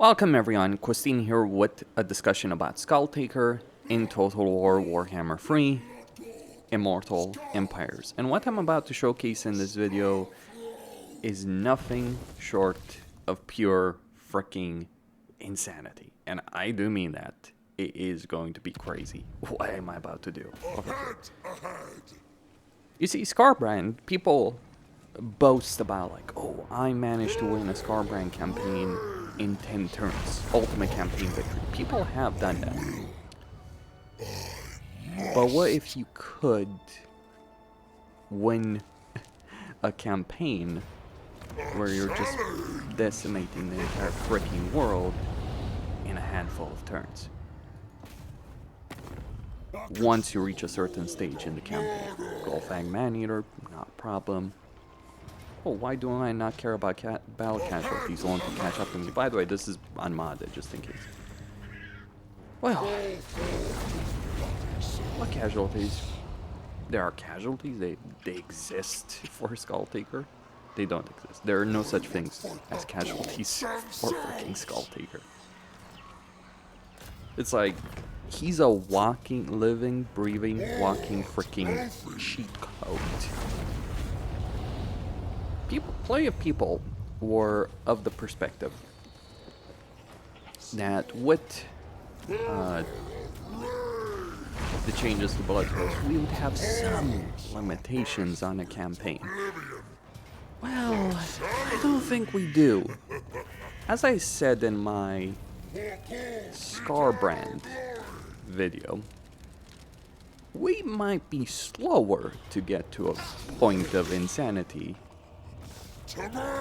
Welcome everyone, Christine here with a discussion about Skulltaker in Total War Warhammer 3 Immortal Empires. And what I'm about to showcase in this video is nothing short of pure freaking insanity. And I do mean that. It is going to be crazy. What am I about to do? You see, Scarbrand, people boast about like, oh, I managed to win a Scarbrand campaign in 10 turns. Ultimate campaign victory. People have done that. But what if you could win a campaign where you're just decimating the entire freaking world in a handful of turns? Once you reach a certain stage in the campaign. Golfang Maneater, not a problem. Oh, why do I not care about battle casualties? Want to catch up to me. By the way, this is unmodded, just in case. Well, what casualties? There are casualties. They exist for Skulltaker. They don't exist. There are no such things as casualties for freaking Skulltaker. It's like he's a walking, living, breathing, walking freaking cheat code. Plenty of people were of the perspective that with the changes to bloodhosts, we would have some limitations on a campaign. Well, I don't think we do. As I said in my Scarbrand video, we might be slower to get to a point of insanity,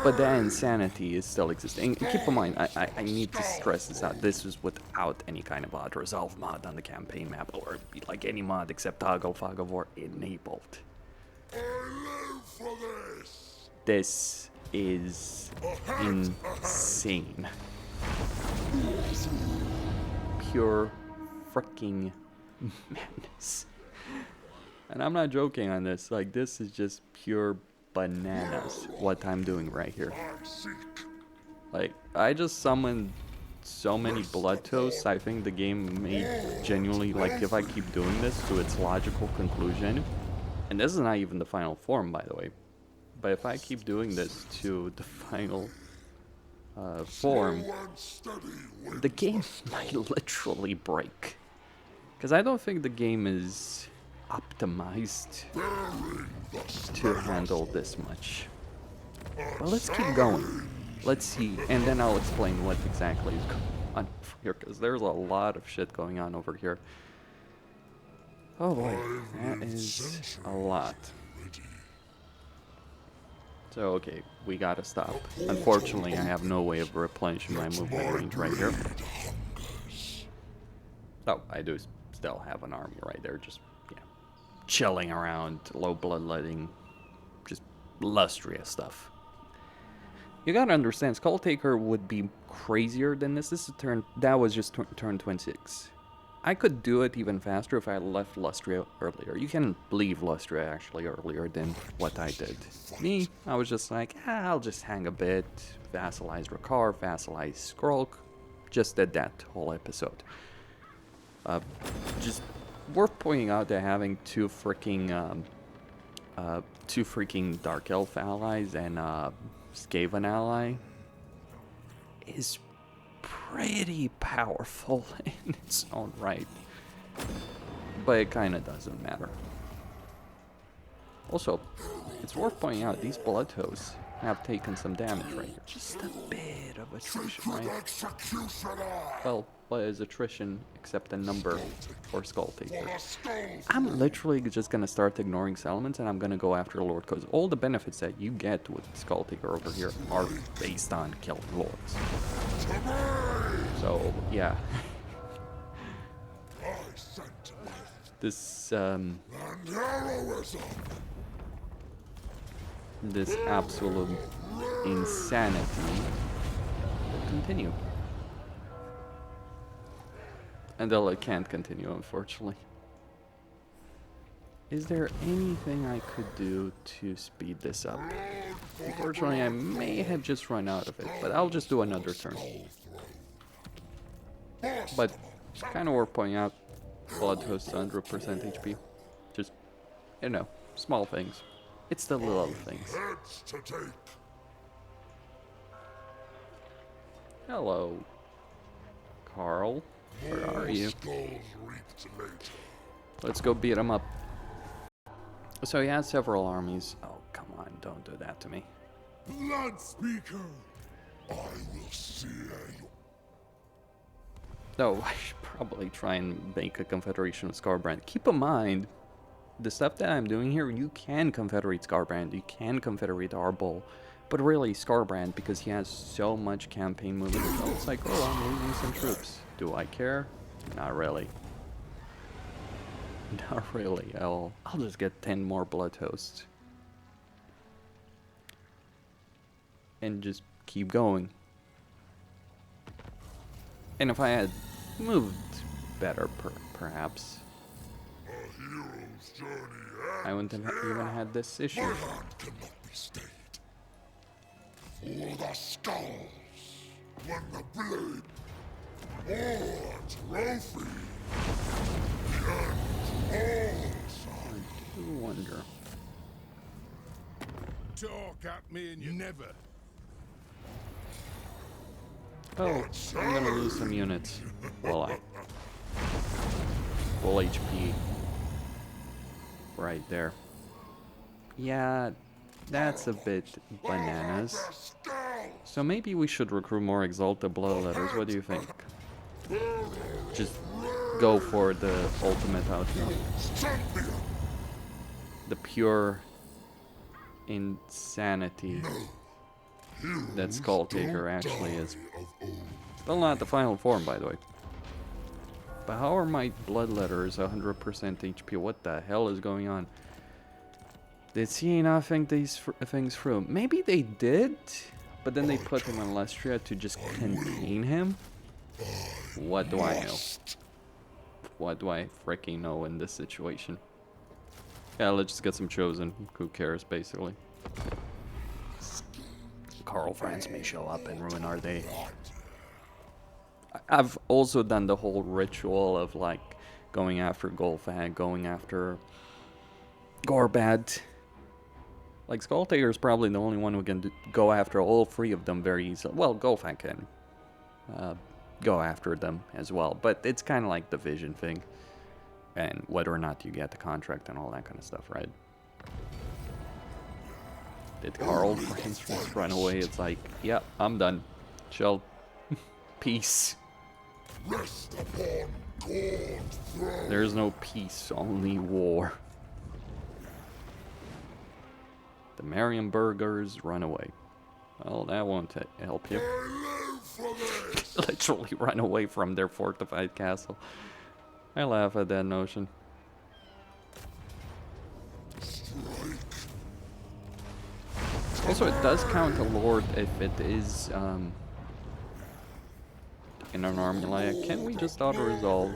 but that insanity is still existing. And keep in mind, I need to stress this out. This is without any kind of auto resolve mod on the campaign map, or like any mod except Toggle Fog of War enabled. This is insane. Pure freaking madness. And I'm not joking on this. Like, this is just pure bananas what I'm doing right here. Like, I just summoned so many bloodhosts. I think the game may genuinely, like, if I keep doing this to its logical conclusion, and this is not even the final form, by the way, but if I keep doing this to the final form, the game might literally break. Because I don't think the game is optimized to handle this much. But let's keep going. Let's see, and then I'll explain what exactly is going on over here, because there's a lot of shit going on over here. Oh boy, that is a lot. So, okay, we gotta stop. Unfortunately, I have no way of replenishing my movement range right here. Oh, I do still have an army right there, just, yeah, chilling around, low bloodletting, just lustrous stuff. You gotta understand, Skulltaker would be crazier than this. This is that was just turn 26. I could do it even faster if I left Lustria earlier. You can leave Lustria actually earlier than what I did. Me, I was just like, I'll just hang a bit, vassalize Rakar, vassalize Skrulk. Just did that whole episode. Just worth pointing out that having two freaking Dark Elf allies and Skaven ally is pretty powerful in its own right, but it kind of doesn't matter. Also, it's worth pointing out these bloodhosts have taken some damage right here. Just a bit of attrition, right? Well, what is attrition except a number for Skulltaker? I'm literally just gonna start ignoring settlements and I'm gonna go after Lord, because all the benefits that you get with Skulltaker over here are based on killing Lords. So, yeah. This absolute insanity will continue. Until it can't continue, unfortunately. Is there anything I could do to speed this up? Unfortunately, I may have just run out of it, but I'll just do another turn. But kind of worth pointing out, bloodhosts 100% HP. Just, you know, small things. It's the little things. Hello, Carl. Where are you? Let's go beat him up. So he has several armies. Oh, come on, don't do that to me. Blood speaker, I will sear you. No, I should probably try and make a Confederation of Scarbrand. Keep in mind, the stuff that I'm doing here, you can Confederate Scarbrand, you can Confederate Arbol, but really Scarbrand, because he has so much campaign movement. It's like, oh, I'm losing some troops. Do I care? Not really. Not really. I'll just get 10 more bloodhosts. And just keep going. And if I had moved better, perhaps, I wouldn't have even had this issue. My hand cannot be stayed. For the skulls, when the blade, or trophy, and I do wonder. talk at me and you never. Oh, I'm gonna lose some units. Will I? Full HP. Right there. Yeah, that's a bit bananas. So maybe we should recruit more Exalted Bloodletters. What do you think? Just go for the ultimate outcome. The pure insanity that Skulltaker actually is. Still not the final form, by the way. But how are my Bloodletters 100% HP? What the hell is going on? Did he not think these things through? Maybe they did, but then they put him on Lestria to just contain him? What do I know? What do I freaking know in this situation? Yeah, let's just get some chosen. Who cares, basically? Carl France may show up and ruin our day. I've also done the whole ritual of like going after Golfag, going after Gorbad. Like Skulltaker is probably the only one who can go after all three of them very easily. Well, Golfag can go after them as well, but it's kind of like the vision thing, and whether or not you get the contract and all that kind of stuff, right? Did Carl, for instance, run away? It's like, yeah, I'm done. Chill. Peace. There's no peace, only war. The Marienburgers run away. Well, that won't help you. Literally run away from their fortified castle. I laugh at that notion. Also, it does count a lord if it is in an army like. Can we just auto-resolve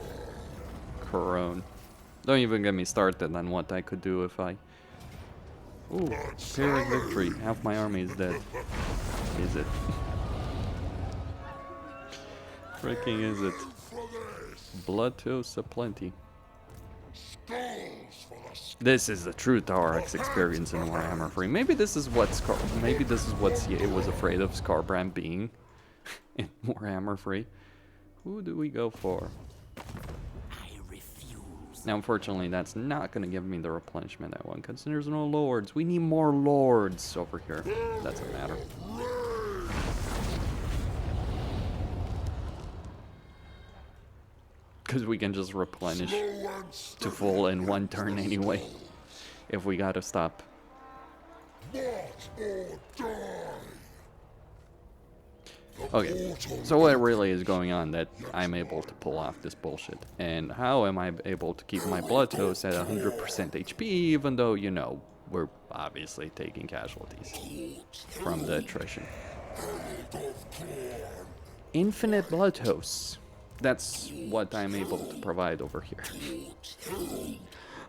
Corone? Don't even get me started on what I could do if I... Ooh, Pyrrhic victory. Half my army is dead. Is it? Freaking is it? Bloodhosts aplenty. This is the true Tower X experience in Warhammer 3. Maybe this is what CA was afraid of Scarbrand being in Warhammer 3. Who do we go for? I refuse. Now, unfortunately, that's not going to give me the replenishment I want, because there's no lords. We need more lords over here. Doesn't matter. Because we can just replenish to full in one turn anyway, if we gotta stop. Okay, so what really is going on that I'm able to pull off this bullshit? And how am I able to keep my bloodhosts at 100% HP, even though, you know, we're obviously taking casualties from the attrition? Infinite bloodhosts. That's what I'm able to provide over here.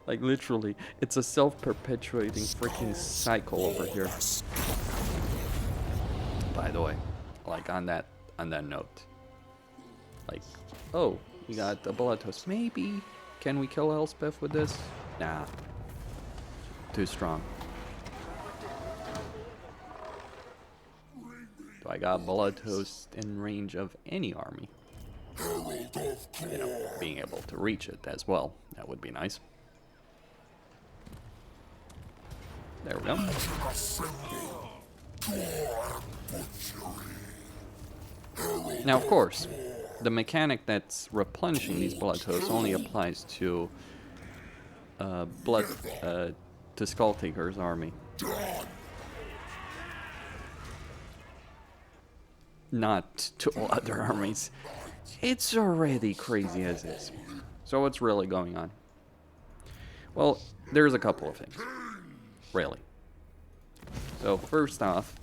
Like, literally, it's a self-perpetuating freaking cycle over here. By the way, like, on that note, Like, oh, we got a bloodhost. Maybe, can we kill Elspeth with this? Nah. Too strong. Do I got bloodhost in range of any army? You know, being able to reach it as well. That would be nice. There we go. Now, of course, the mechanic that's replenishing these bloodhosts only applies to to Skulltaker's army. Not to all other armies. It's already crazy as is. So what's really going on? Well, there's a couple of things. Really. So first off,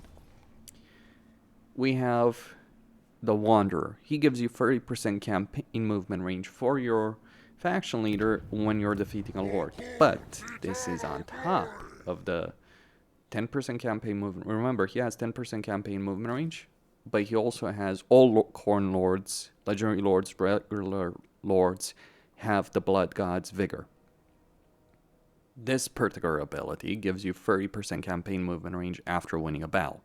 we have the Wanderer. He gives you 30% campaign movement range for your faction leader when you're defeating a lord. But this is on top of the 10% campaign movement. Remember, he has 10% campaign movement range, but he also has all Khorne lords, legendary lords, regular lords have the Blood God's Vigor. This particular ability gives you 30% campaign movement range after winning a battle.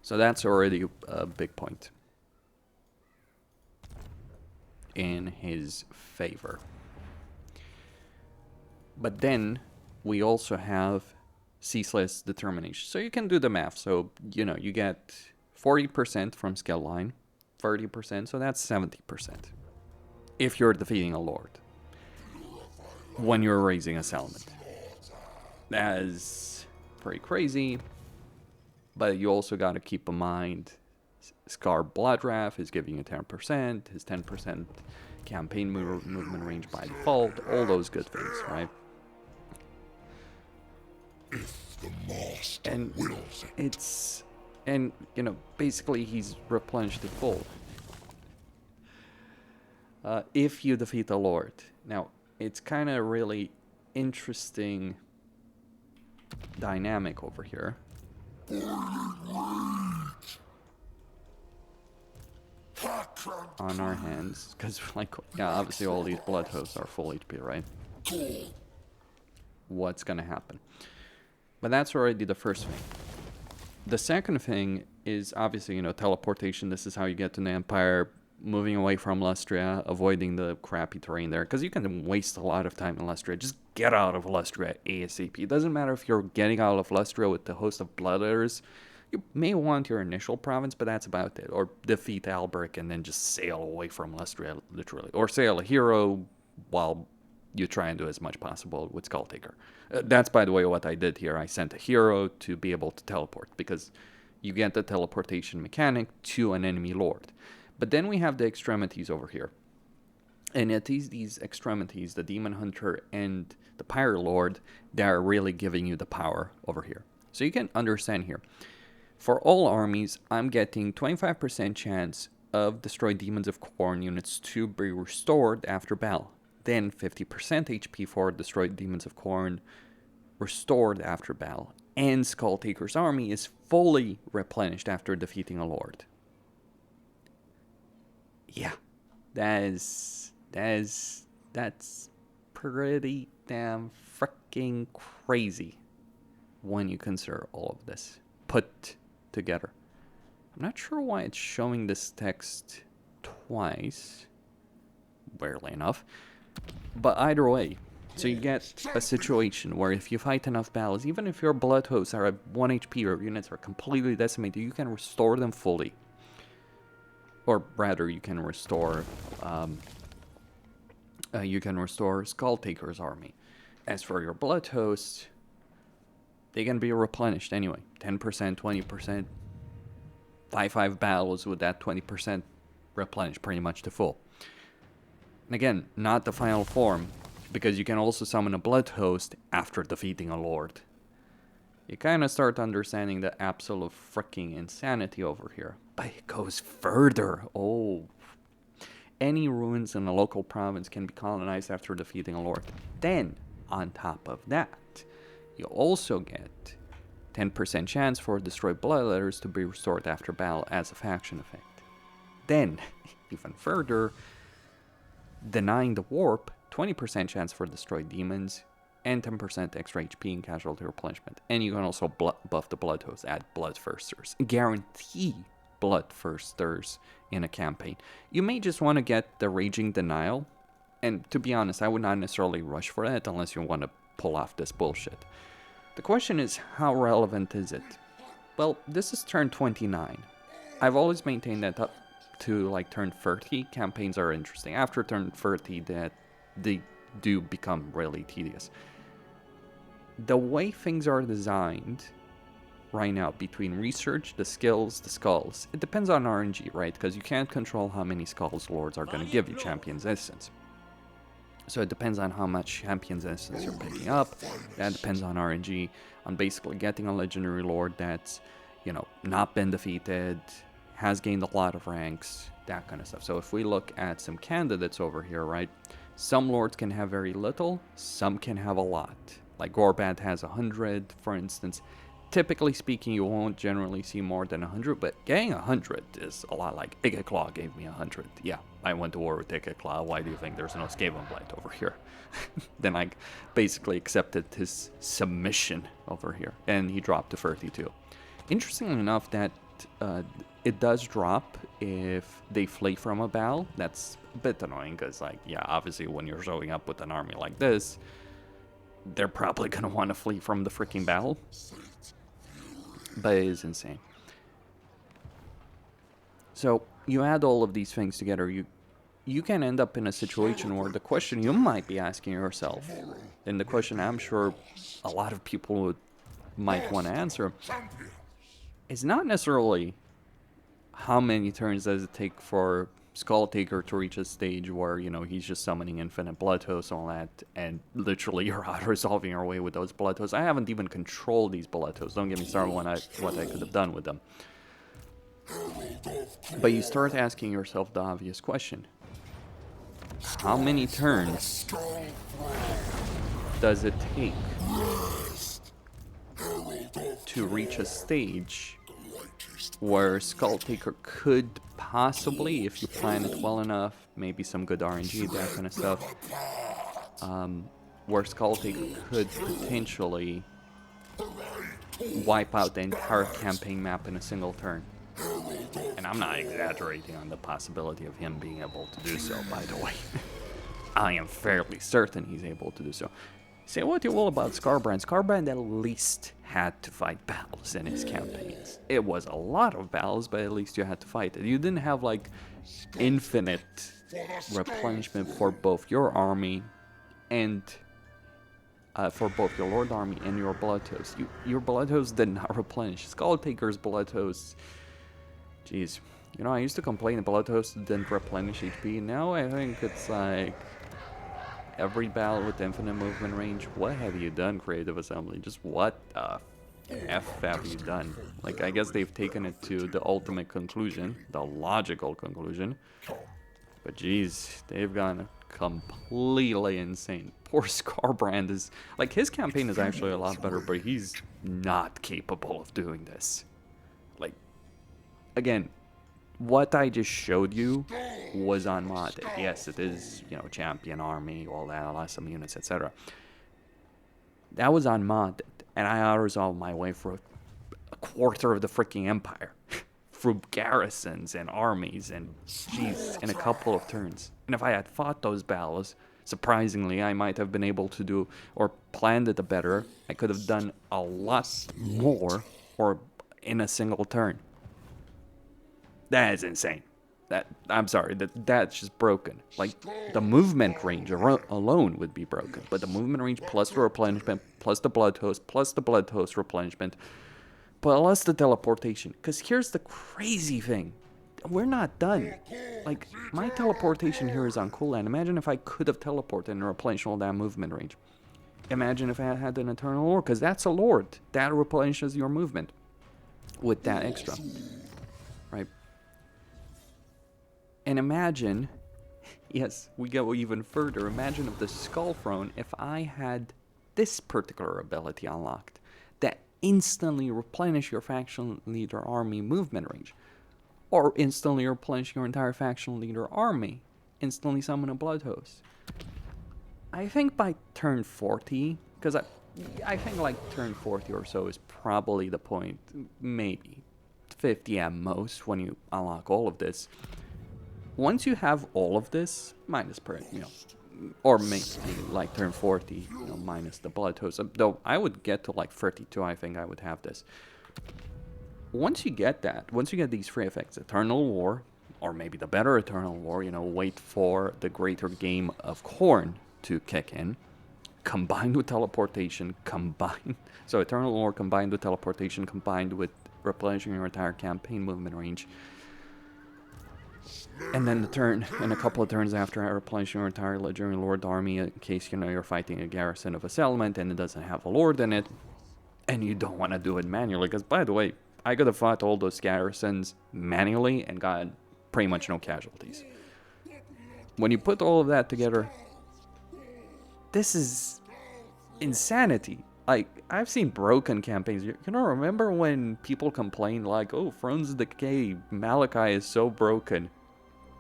So that's already a big point in his favor. But then we also have ceaseless determination. So you can do the math. So, you know, you get 40% from skill line, 30%, so that's 70%. If you're defeating a lord when you're raising a settlement. That is pretty crazy. But you also got to keep in mind, Scar Bloodwrath is giving you 10%, his 10% campaign movement range by default, all those good things, right? If the master And wills it. it's, and you know, basically he's replenished it full. If you defeat the Lord. Now, it's kind of really interesting dynamic over here. On our hands, because like, yeah, obviously all these bloodhosts are full HP, right? What's gonna happen? But that's already the first thing. The second thing is obviously, you know, teleportation. This is how you get to the Empire, moving away from Lustria, avoiding the crappy terrain there, because you can waste a lot of time in Lustria. Just get out of Lustria ASAP. It doesn't matter if you're getting out of Lustria with the host of Bloodhunters. You may want your initial province, but that's about it. Or defeat Alberic and then just sail away from Lustria, literally. Or sail a hero while you try and do as much possible with Skulltaker. That's, by the way, what I did here. I sent a hero to be able to teleport, because you get the teleportation mechanic to an enemy lord. But then we have the extremities over here. And at these extremities, the Demon Hunter and the Pyre Lord, they're really giving you the power over here. So you can understand here. For all armies, I'm getting 25% chance of destroyed Demons of Khorne units to be restored after battle. Then 50% HP for destroyed Demons of Khorne restored after battle. And Skulltaker's army is fully replenished after defeating a lord. Yeah, that's pretty damn freaking crazy when you consider all of this put together. I'm not sure why it's showing this text twice, barely enough, but either way. So you get a situation where if you fight enough battles, even if your bloodhosts are at 1 HP or units are completely decimated, you can restore them fully. Or rather, you can restore Skulltaker's army. As for your bloodhosts, they can be replenished anyway. 10%, 20%, 5 battles with that 20% replenished pretty much to full. And again, not the final form, because you can also summon a bloodhost after defeating a lord. You kind of start understanding the absolute freaking insanity over here. But it goes further. Oh. Any ruins in a local province can be colonized after defeating a lord. Then, on top of that, you also get 10% chance for destroyed bloodletters to be restored after battle as a faction effect. Then, even further, denying the warp, 20% chance for destroyed demons, and 10% extra HP and casualty replenishment. And you can also buff the bloodhosts, add bloodthirsters. Guarantee bloodthirsters in a campaign. You may just want to get the raging denial. And to be honest, I would not necessarily rush for that unless you want to pull off this bullshit. The question is, how relevant is it? Well, this is turn 29. I've always maintained that up to like turn 30, campaigns are interesting. After turn 30, that they do become really tedious. The way things are designed right now, between research, the skills, the skulls, it depends on RNG, right? Because you can't control how many skulls lords are going to give you Champion's Essence. So it depends on how much Champion's Essence you're picking up. That depends on RNG, on basically getting a legendary lord that's, you know, not been defeated, has gained a lot of ranks, that kind of stuff. So if we look at some candidates over here, right? Some lords can have very little, some can have a lot. Like Gorbad has 100, for instance. Typically speaking, you won't generally see more than 100, but getting 100 is a lot. Like Igeclaw gave me 100. Yeah, I went to war with Igeclaw. Why do you think there's no Skavenblight over here? Then I basically accepted his submission over here, and he dropped to 32. Interestingly enough, that it does drop if they flee from a battle. That's a bit annoying, because, like, yeah, obviously when you're showing up with an army like this, they're probably going to want to flee from the freaking battle. But it is insane. So you add all of these things together, you can end up in a situation where the question you might be asking yourself, and the question I'm sure a lot of people might want to answer, is not necessarily how many turns does it take for Skulltaker to reach a stage where, you know, he's just summoning infinite bloodhosts and all that, and literally you're auto-resolving your way with those bloodhosts. I haven't even controlled these bloodhosts. Don't get me started on what I could have done with them. But you start asking yourself the obvious question. How many turns does it take to reach a stage where Skulltaker could possibly, if you plan it well enough, maybe some good RNG, that kind of stuff, where Skulltaker could potentially wipe out the entire campaign map in a single turn? And I'm not exaggerating on the possibility of him being able to do so, by the way. I am fairly certain he's able to do so. Say what you will about Skarbrand. Skarbrand at least had to fight battles in his campaigns. It was a lot of battles, but at least you had to fight it. You didn't have, like, infinite replenishment for both your army and for both your Lord army and your bloodhosts. Your bloodhosts did not replenish. Skulltaker's bloodhosts, jeez. You know, I used to complain bloodhosts didn't replenish HP. Now I think it's like every battle with infinite movement range. What have you done, Creative Assembly? Just what the F have you done? Like, I guess they've taken it to the ultimate conclusion, the logical conclusion. But geez, they've gone completely insane. Poor Skarbrand is, like, his campaign is actually a lot better, but he's not capable of doing this. Like, again, what I just showed you was unmodded. Yes, it is, you know, champion army, all that, awesome units, etc. That was unmodded, and I auto-resolved my way through a quarter of the freaking empire. Through garrisons and armies and, jeez, in a couple of turns. And if I had fought those battles, surprisingly, I might have been able to do, or planned it better. I could have done a lot more, or in a single turn. That is insane. I'm sorry, that's just broken. Like, the movement range alone would be broken, but the movement range plus the replenishment, plus the bloodhost replenishment, plus the teleportation. Because here's the crazy thing. We're not done. Like, my teleportation here is on cooldown. Imagine if I could have teleported and replenished all that movement range. Imagine if I had an Eternal Lord, because that's a Lord. That replenishes your movement with that extra. Right? And imagine, yes, we go even further. Imagine if the Skull Throne, if I had this particular ability unlocked, that instantly replenish your faction leader army movement range. Or instantly replenish your entire faction leader army. Instantly summon a bloodhost. I think by turn 40, because I think like turn 40 or so is probably the point, maybe 50 at most when you unlock all of this. Once you have all of this, minus per, or maybe like turn 40, minus the bloodhost, though I would get to like 32, I think I would have this. Once you get that, once you get these free effects, Eternal War, or maybe the better Eternal War, wait for the greater game of Khorne to kick in, combined with teleportation, so Eternal War combined with teleportation, combined with replenishing your entire campaign movement range, and then and a couple of turns after, replenishing your entire Legendary Lord army in case, you're fighting a garrison of a settlement and it doesn't have a Lord in it, and you don't want to do it manually, because, by the way, I could have fought all those garrisons manually and got pretty much no casualties. When you put all of that together, this is insanity. Like, I've seen broken campaigns. Remember when people complain like, oh, Thrones of Decay, Malachi is so broken.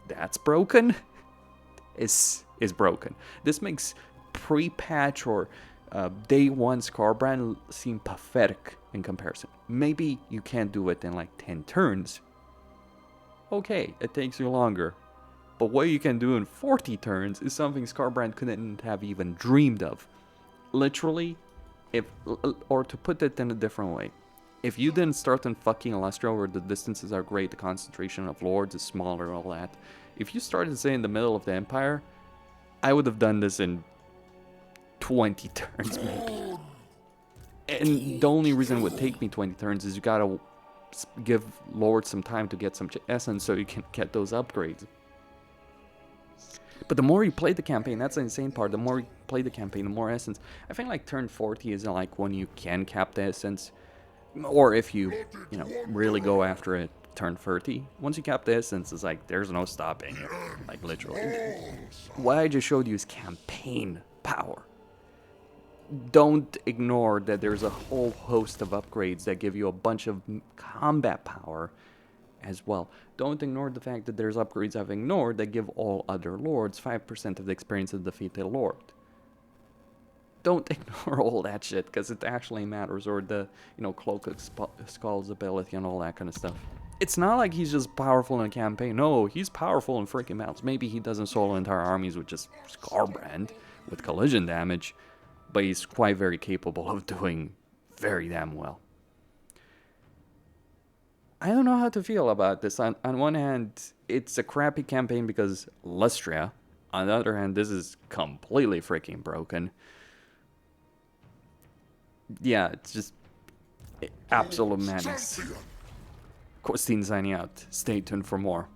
That's broken? is broken. This makes pre-patch or day one Scarbrand seem pathetic in comparison. Maybe you can't do it in like 10 turns. Okay, it takes you longer. But what you can do in 40 turns is something Scarbrand couldn't have even dreamed of. Literally, or to put it in a different way, if you didn't start in fucking Alestria where the distances are great, the concentration of lords is smaller, all that. If you started, say, in the middle of the Empire, I would have done this in 20 turns, maybe. And the only reason it would take me 20 turns is you gotta give lords some time to get some essence so you can get those upgrades. But the more you play the campaign, that's the insane part, the more you play the campaign, the more essence. I think like turn 40 is like when you can cap the essence, or if you, really go after it, turn 30. Once you cap the essence, it's like, there's no stopping it, like literally. What I just showed you is campaign power. Don't ignore that there's a whole host of upgrades that give you a bunch of combat power as well. Don't ignore the fact that there's upgrades I've ignored that give all other lords 5% of the experience of defeated lord. Don't ignore all that shit, because it actually matters, or the, Cloak of Skull's ability and all that kind of stuff. It's not like he's just powerful in a campaign. No, he's powerful in freaking mounts. Maybe he doesn't solo entire armies with just Scarbrand with collision damage, but he's quite very capable of doing very damn well. I don't know how to feel about this. On one hand, it's a crappy campaign because Lustria. On the other hand, this is completely freaking broken. Yeah, it's just absolute madness. Costin signing out. Stay tuned for more.